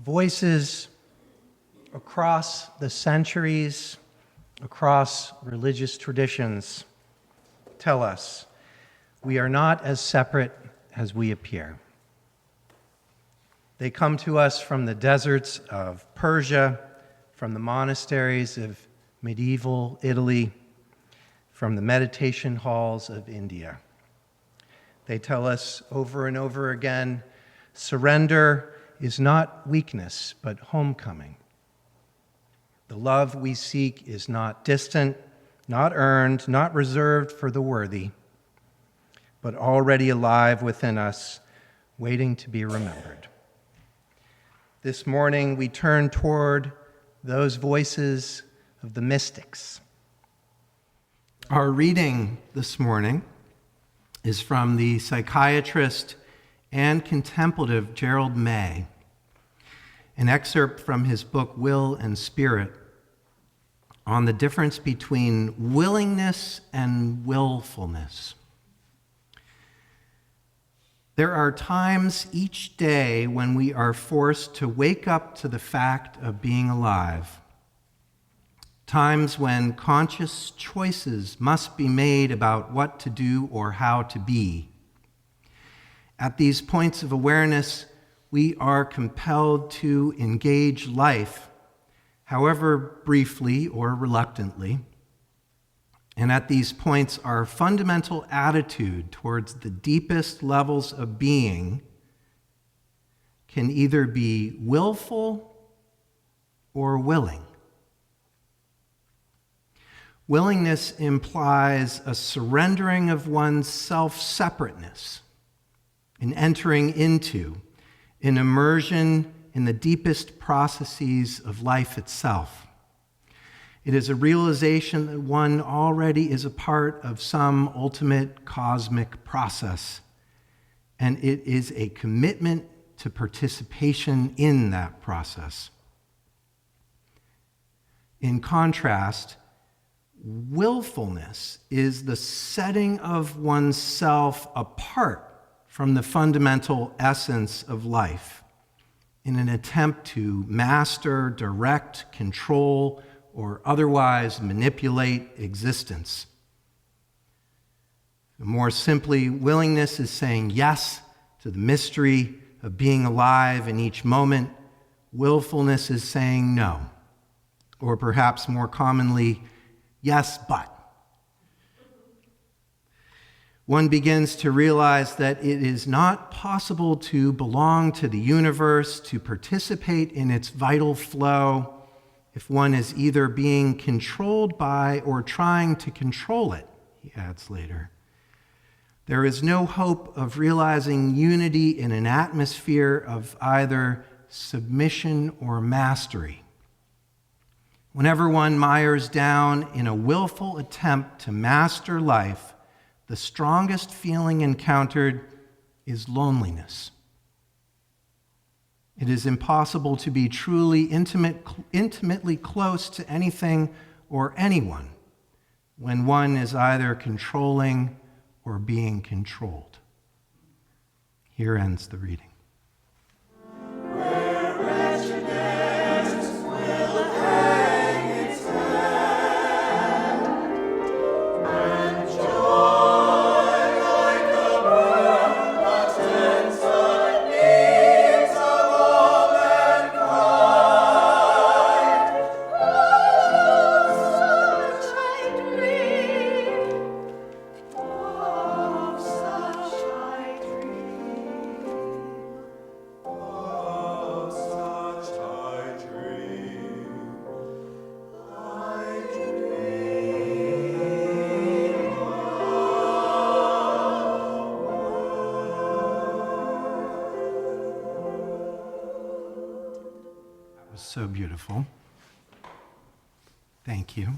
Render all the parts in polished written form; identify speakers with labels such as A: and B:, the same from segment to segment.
A: Voices across the centuries, across religious traditions, tell us we are not as separate as we appear. They come to us from the deserts of Persia, from the monasteries of medieval Italy, from the meditation halls of India. They tell us over and over again, surrender is not weakness, but homecoming. The love we seek is not distant, not earned, not reserved for the worthy, but already alive within us, waiting to be remembered. This morning, we turn toward those voices of the mystics. Our reading this morning is from the psychiatrist and contemplative Gerald May, an excerpt from his book Will and Spirit on the difference between willingness and willfulness. There are times each day when we are forced to wake up to the fact of being alive, times when conscious choices must be made about what to do or how to be. At these points of awareness, we are compelled to engage life, however briefly or reluctantly. And at these points, our fundamental attitude towards the deepest levels of being can either be willful or willing. Willingness implies a surrendering of one's self-separateness, an entering into, an immersion in the deepest processes of life itself. It is a realization that one already is a part of some ultimate cosmic process, and it is a commitment to participation in that process. In contrast, willfulness is the setting of oneself apart from the fundamental essence of life in an attempt to master, direct, control, or otherwise manipulate existence. More simply, willingness is saying yes to the mystery of being alive in each moment. Willfulness is saying no, or perhaps more commonly, yes, but. One begins to realize that it is not possible to belong to the universe, to participate in its vital flow, if one is either being controlled by or trying to control it, he adds later. There is no hope of realizing unity in an atmosphere of either submission or mastery. Whenever one mires down in a willful attempt to master life, the strongest feeling encountered is loneliness. It is impossible to be truly intimately close to anything or anyone when one is either controlling or being controlled. Here ends the reading. So beautiful. Thank you.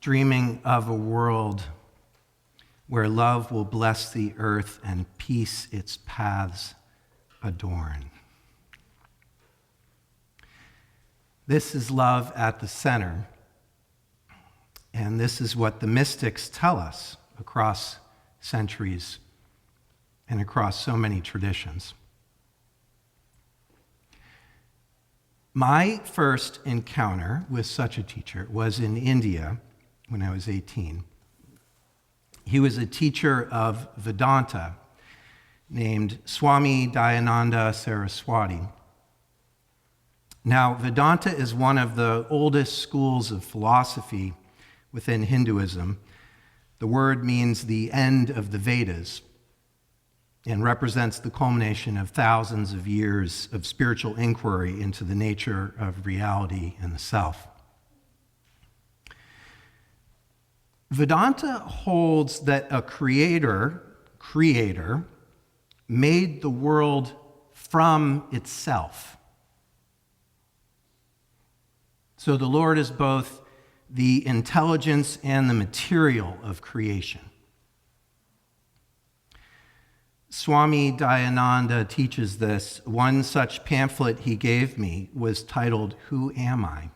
A: Dreaming of a world where love will bless the earth and peace its paths adorn. This is love at the center, and this is what the mystics tell us across centuries and across so many traditions. My first encounter with such a teacher was in India when I was 18. He was a teacher of Vedanta named Swami Dayananda Saraswati. Now, Vedanta is one of the oldest schools of philosophy within Hinduism. The word means the end of the Vedas and represents the culmination of thousands of years of spiritual inquiry into the nature of reality and the self. Vedanta holds that a creator made the world from itself. So the Lord is both the intelligence and the material of creation. Swami Dayananda teaches this. One such pamphlet he gave me was titled, "Who Am I?"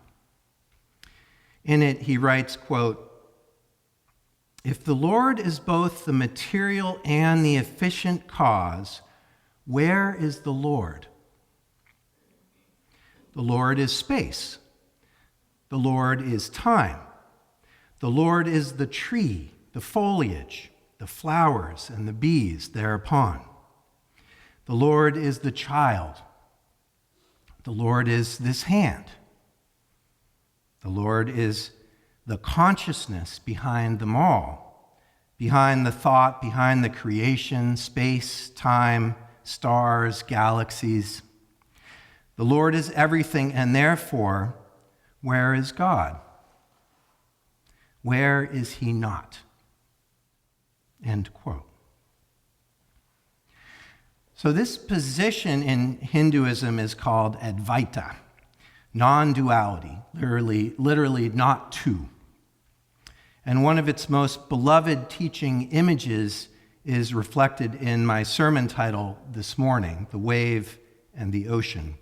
A: In it, he writes, quote, "If the Lord is both the material and the efficient cause, where is the Lord? The Lord is space. The Lord is time. The Lord is the tree, the foliage, the flowers, and the bees thereupon. The Lord is the child. The Lord is this hand. The Lord is the consciousness behind them all, behind the thought, behind the creation, space, time, stars, galaxies. The Lord is everything, and therefore, where is God? Where is he not?" End quote. So this position in Hinduism is called Advaita, non-duality, literally not two. And one of its most beloved teaching images is reflected in my sermon title this morning, "The Wave and the Ocean."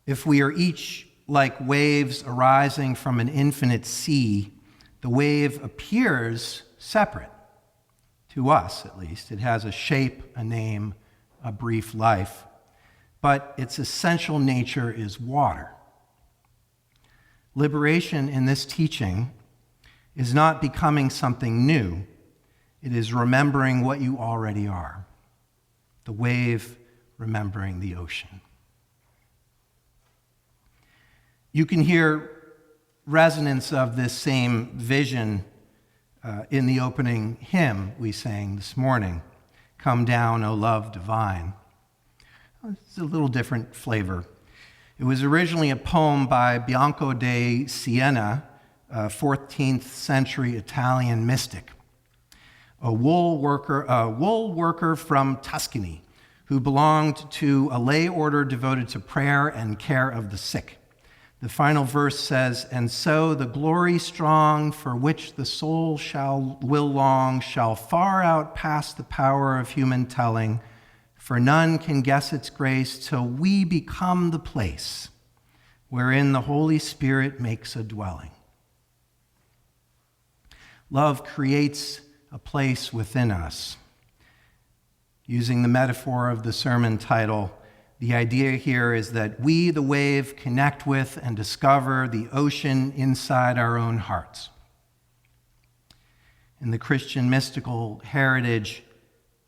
A: If we are each like waves arising from an infinite sea, the wave appears separate, to us at least. It has a shape, a name, a brief life, but its essential nature is water. Liberation in this teaching is not becoming something new. It is remembering what you already are, the wave remembering the ocean. You can hear resonance of this same vision in the opening hymn we sang this morning, "Come Down, O Love Divine." It's a little different flavor. It was originally a poem by Bianco da Siena, a 14th century Italian mystic, a wool worker from Tuscany who belonged to a lay order devoted to prayer and care of the sick. The final verse says, "And so the glory strong for which the soul will long shall far outpass the power of human telling, for none can guess its grace till we become the place wherein the Holy Spirit makes a dwelling." Love creates a place within us. Using the metaphor of the sermon title, the idea here is that we, the wave, connect with and discover the ocean inside our own hearts. In the Christian mystical heritage,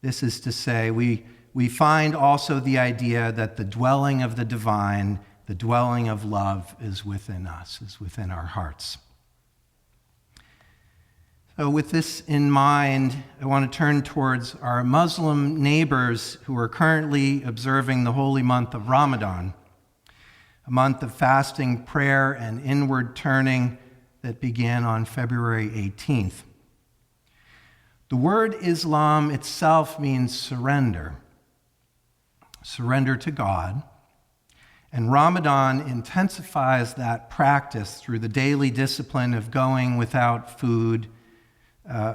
A: this is to say, we find also the idea that the dwelling of the divine, the dwelling of love is within us, is within our hearts. So with this in mind, I want to turn towards our Muslim neighbors who are currently observing the holy month of Ramadan, a month of fasting, prayer, and inward turning that began on February 18th. The word Islam itself means surrender to God, and Ramadan intensifies that practice through the daily discipline of going without food,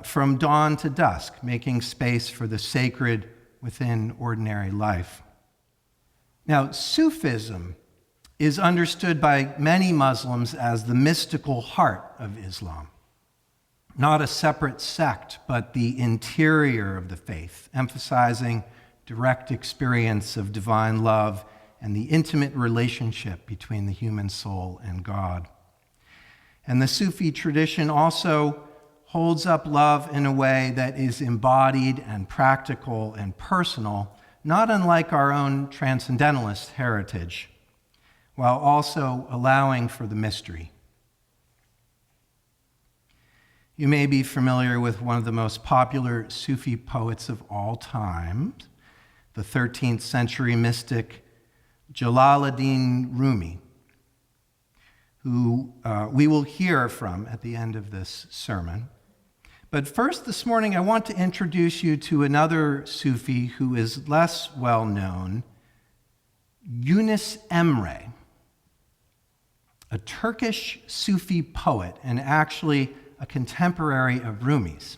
A: from dawn to dusk, making space for the sacred within ordinary life. Now, Sufism is understood by many Muslims as the mystical heart of Islam. not a separate sect, but the interior of the faith, emphasizing direct experience of divine love and the intimate relationship between the human soul and God. And the Sufi tradition also holds up love in a way that is embodied and practical and personal, not unlike our own transcendentalist heritage, while also allowing for the mystery. You may be familiar with one of the most popular Sufi poets of all time, the 13th century mystic Jalaluddin Rumi, who we will hear from at the end of this sermon. But first, this morning, I want to introduce you to another Sufi who is less well known, Yunus Emre, a Turkish Sufi poet and actually a contemporary of Rumi's,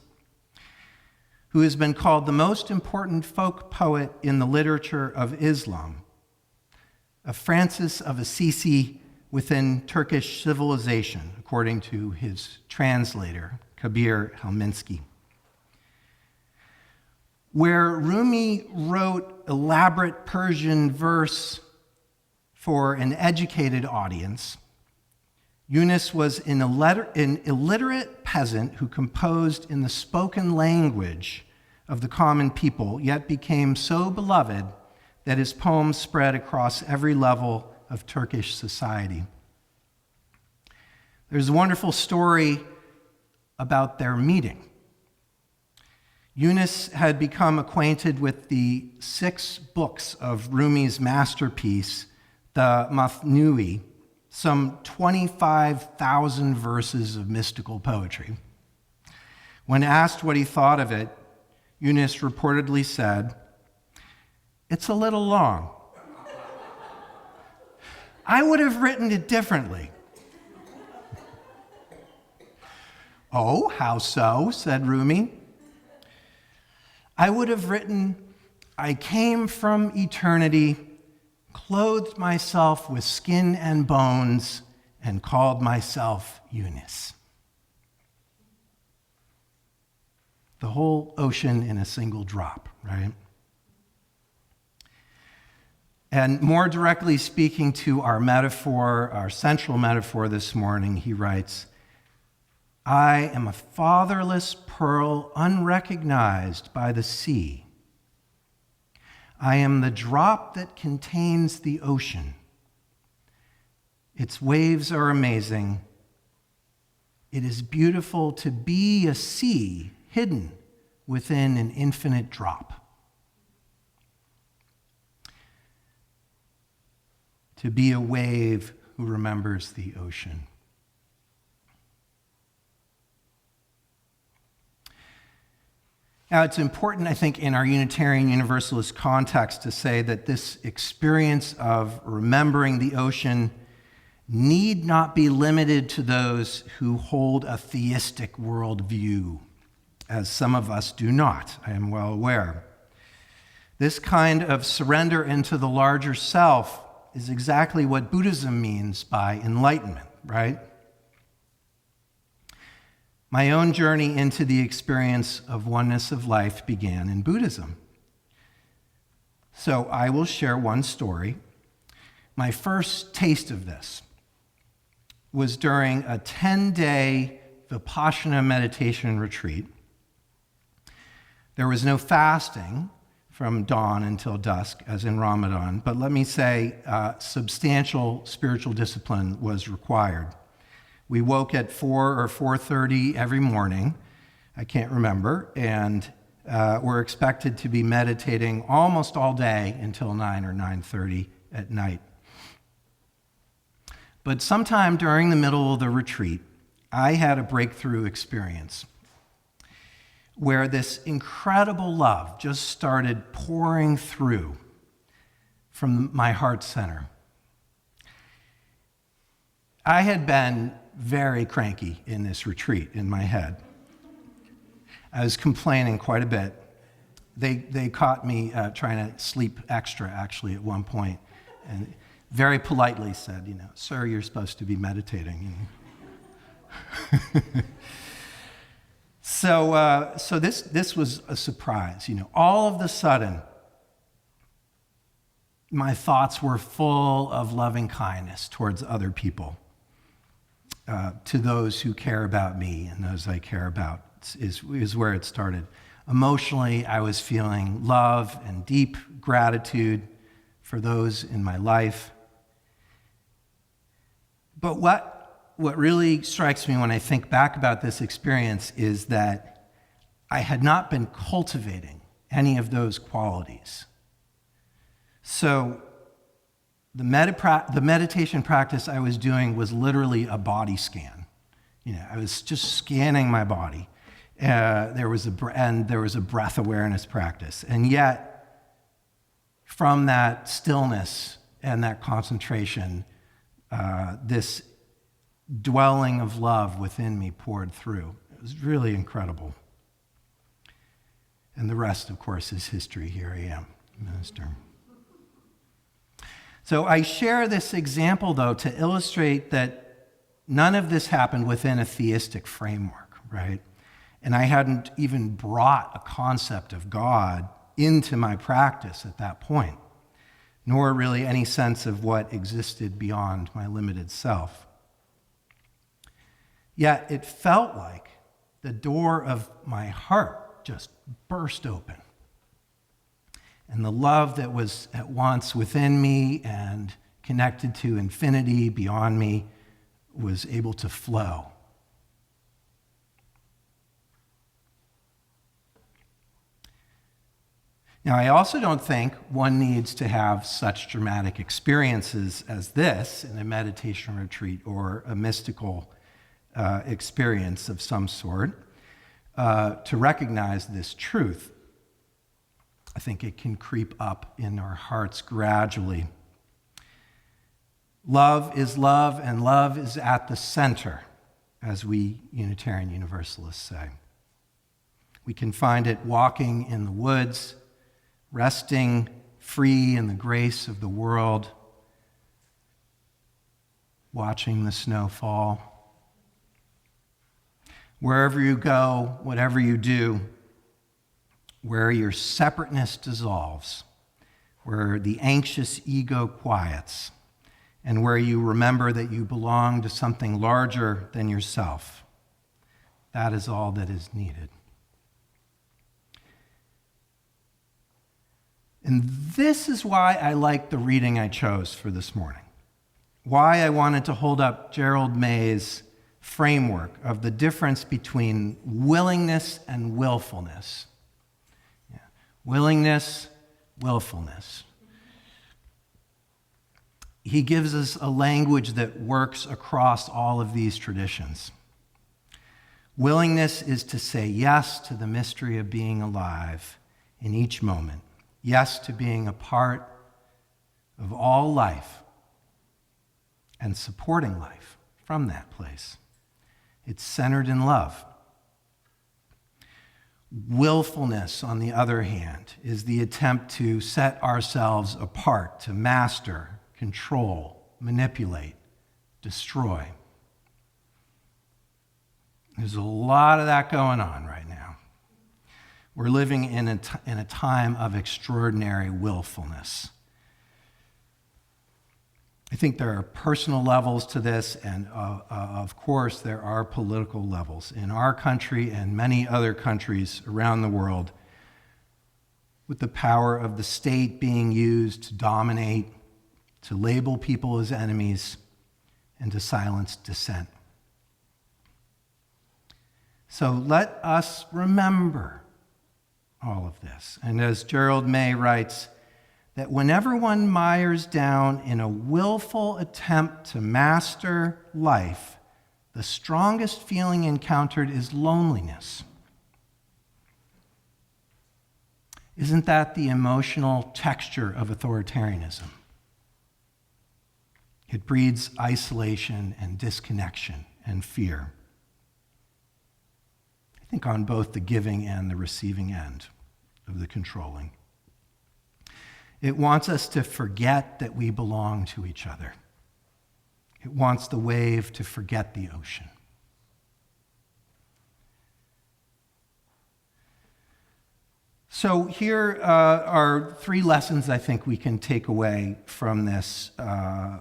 A: who has been called the most important folk poet in the literature of Islam, a Francis of Assisi within Turkish civilization, according to his translator, Kabir Helminski. Where Rumi wrote elaborate Persian verse for an educated audience, Yunus was an illiterate peasant who composed in the spoken language of the common people, yet became so beloved that his poems spread across every level of Turkish society. There's a wonderful story about their meeting. Yunus had become acquainted with the 6 books of Rumi's masterpiece, the Mathnui, some 25,000 verses of mystical poetry. When asked what he thought of it, Yunus reportedly said, "It's a little long. I would have written it differently." "Oh, how so?" said Rumi. "I would have written, I came from eternity, clothed myself with skin and bones, and called myself Yunus." The whole ocean in a single drop, right? And more directly speaking to our metaphor, our central metaphor this morning, he writes, "I am a fatherless pearl unrecognized by the sea. I am the drop that contains the ocean. Its waves are amazing. It is beautiful to be a sea hidden within an infinite drop. To be a wave who remembers the ocean." Now, it's important, I think, in our Unitarian Universalist context to say that this experience of remembering the ocean need not be limited to those who hold a theistic worldview, as some of us do not, I am well aware. This kind of surrender into the larger self is exactly what Buddhism means by enlightenment, right? My own journey into the experience of oneness of life began in Buddhism. So I will share one story. My first taste of this was during a 10-day Vipassana meditation retreat. There was no fasting from dawn until dusk, as in Ramadan, but let me say substantial spiritual discipline was required. We woke at 4 or 4:30 every morning, I can't remember, and we're expected to be meditating almost all day until 9 or 9:30 at night. But sometime during the middle of the retreat, I had a breakthrough experience where this incredible love just started pouring through from my heart center. I had been very cranky in this retreat in my head. I was complaining quite a bit. They caught me trying to sleep extra, actually, at one point, and very politely said, "Sir, you're supposed to be meditating." So this was a surprise. All of a sudden, my thoughts were full of loving kindness towards other people, to those who care about me and those I care about is where it started. Emotionally, I was feeling love and deep gratitude for those in my life. But what really strikes me when I think back about this experience is that I had not been cultivating any of those qualities. So the meditation practice I was doing was literally a body scan. I was just scanning my body. There was a breath awareness practice. And yet, from that stillness and that concentration, this dwelling of love within me poured through. It was really incredible. And the rest, of course, is history. Here I am, minister. So I share this example, though, to illustrate that none of this happened within a theistic framework, right? And I hadn't even brought a concept of God into my practice at that point, nor really any sense of what existed beyond my limited self. Yet it felt like the door of my heart just burst open. And the love that was at once within me and connected to infinity beyond me was able to flow. Now, I also don't think one needs to have such dramatic experiences as this in a meditation retreat or a mystical experience of some sort to recognize this truth. I think it can creep up in our hearts gradually. Love is love, and love is at the center, as we Unitarian Universalists say. We can find it walking in the woods, resting free in the grace of the world, watching the snow fall. Wherever you go, whatever you do, where your separateness dissolves, where the anxious ego quiets, and where you remember that you belong to something larger than yourself. That is all that is needed. And this is why I like the reading I chose for this morning. Why I wanted to hold up Gerald May's framework of the difference between willingness and willfulness. Willingness, willfulness. He gives us a language that works across all of these traditions. Willingness is to say yes to the mystery of being alive in each moment. Yes to being a part of all life and supporting life from that place. It's centered in love. Willfulness, on the other hand, is the attempt to set ourselves apart, to master, control, manipulate, destroy. There's a lot of that going on right now. We're living in a time of extraordinary willfulness. I think there are personal levels to this, and of course there are political levels in our country and many other countries around the world, with the power of the state being used to dominate, to label people as enemies, and to silence dissent. So let us remember all of this. And as Gerald May writes, that whenever one mires down in a willful attempt to master life, the strongest feeling encountered is loneliness. Isn't that the emotional texture of authoritarianism? It breeds isolation and disconnection and fear. I think on both the giving and the receiving end of the controlling. It wants us to forget that we belong to each other. It wants the wave to forget the ocean. So here are three lessons I think we can take away from this,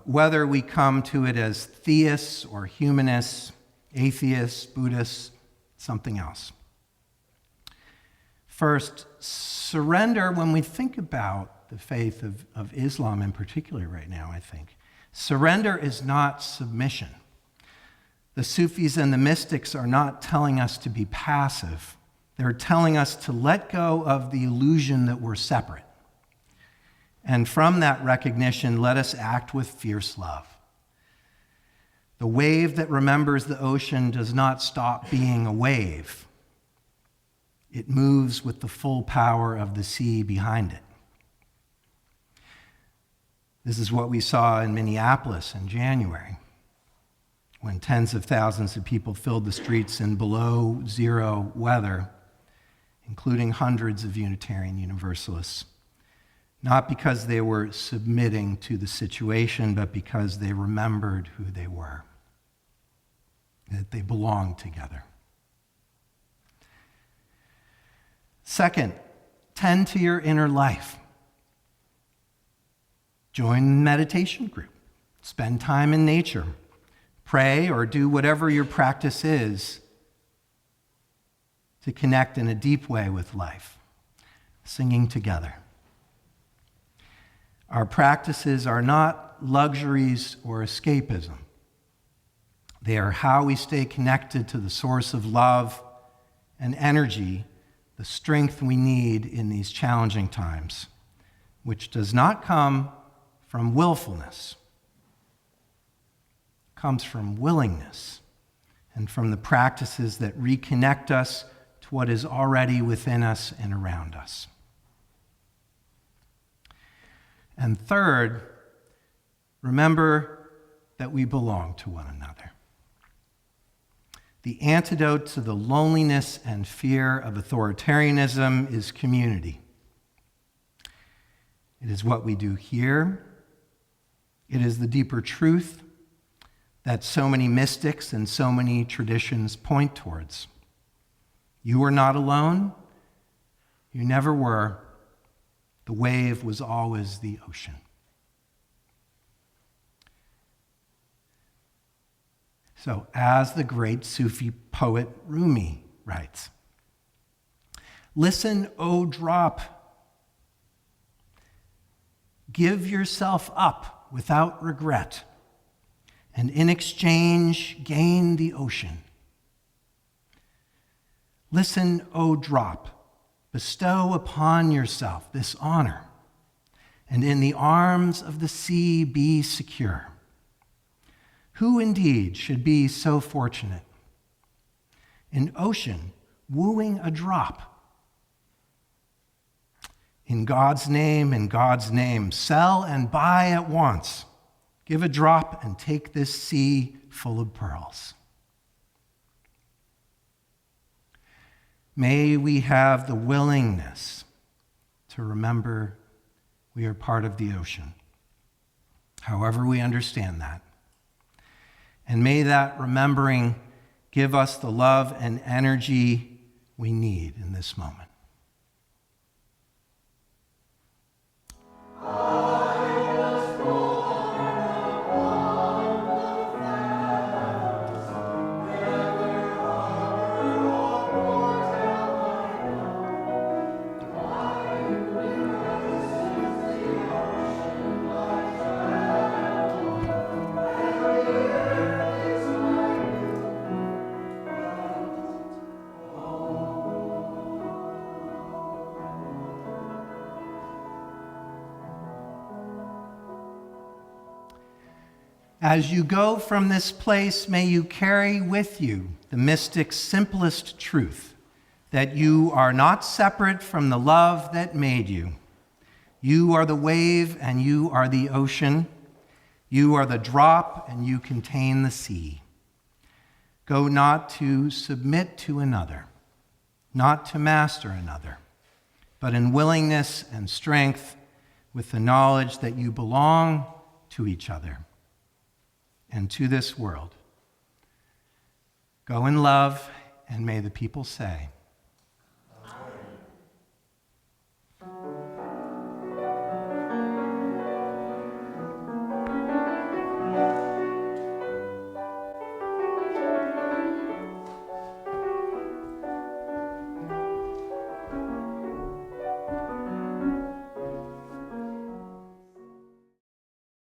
A: whether we come to it as theists or humanists, atheists, Buddhists, something else. First, surrender, when we think about the faith of Islam in particular right now, I think, surrender is not submission. The Sufis and the mystics are not telling us to be passive. They're telling us to let go of the illusion that we're separate. And from that recognition, let us act with fierce love. The wave that remembers the ocean does not stop being a wave. It moves with the full power of the sea behind it. This is what we saw in Minneapolis in January, when tens of thousands of people filled the streets in below zero weather, including hundreds of Unitarian Universalists, not because they were submitting to the situation, but because they remembered who they were, that they belonged together. Second, tend to your inner life. Join a meditation group. Spend time in nature. Pray or do whatever your practice is to connect in a deep way with life, singing together. Our practices are not luxuries or escapism. They are how we stay connected to the source of love and energy, the strength we need in these challenging times, which does not come from willfulness. It comes from willingness and from the practices that reconnect us to what is already within us and around us. And third, remember that we belong to one another. The antidote to the loneliness and fear of authoritarianism is community. It is what we do here. It is the deeper truth that so many mystics and so many traditions point towards. You are not alone. You never were. The wave was always the ocean. So, as the great Sufi poet Rumi writes, listen, O drop. Give yourself up without regret, and in exchange gain the ocean. Listen, O drop. Bestow upon yourself this honor, and in the arms of the sea be secure. Who indeed should be so fortunate? An ocean wooing a drop. In God's name, sell and buy at once. Give a drop and take this sea full of pearls. May we have the willingness to remember we are part of the ocean, however we understand that. And may that remembering give us the love and energy we need in this moment. As you go from this place, may you carry with you the mystic's simplest truth, that you are not separate from the love that made you. You are the wave and you are the ocean. You are the drop and you contain the sea. Go not to submit to another, not to master another, but in willingness and strength with the knowledge that you belong to each other and to this world. Go in love, and may the people say,